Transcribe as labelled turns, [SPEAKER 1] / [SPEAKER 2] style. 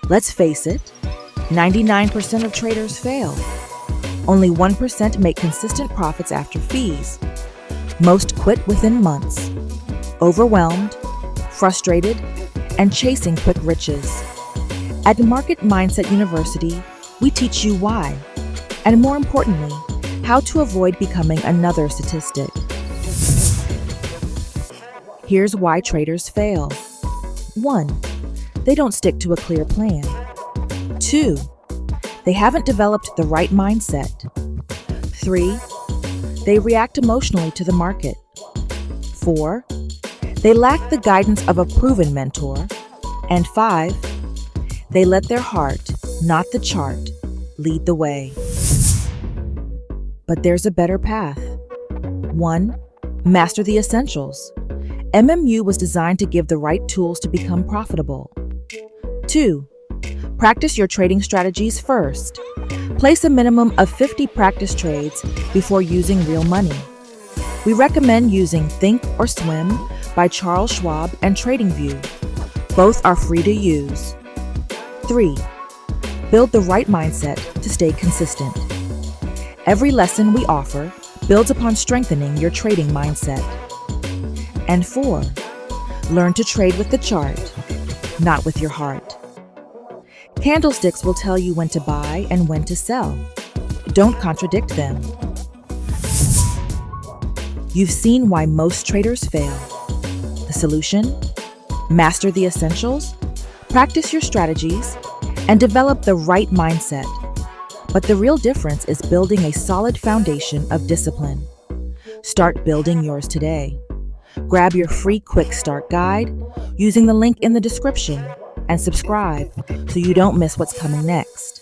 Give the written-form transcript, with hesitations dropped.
[SPEAKER 1] Let's face it, 99% of traders fail. Only 1% make consistent profits after fees. Most quit within months, overwhelmed, frustrated, and chasing quick riches. At Market Mindset University, we teach you why, and more importantly, how to avoid becoming another statistic. Here's why traders fail. 1. They don't stick to a clear plan. 2. They haven't developed the right mindset. 3. They react emotionally to the market. 4. They lack the guidance of a proven mentor. And 5. They let their heart, not the chart, lead the way. But there's a better path. 1. Master the essentials. MMU was designed to give the right tools to become profitable. 2. Practice your trading strategies first. Place a minimum of 50 practice trades before using real money. We recommend using Think or Swim by Charles Schwab and TradingView. Both are free to use. 3. Build the right mindset to stay consistent. Every lesson we offer builds upon strengthening your trading mindset. And 4. Learn to trade with the chart, not with your heart. Candlesticks will tell you when to buy and when to sell. Don't contradict them. You've seen why most traders fail. The solution? Master the essentials, practice your strategies, and develop the right mindset. But the real difference is building a solid foundation of discipline. Start building yours today. Grab your free Quick Start guide using the link in the description and subscribe so you don't miss what's coming next.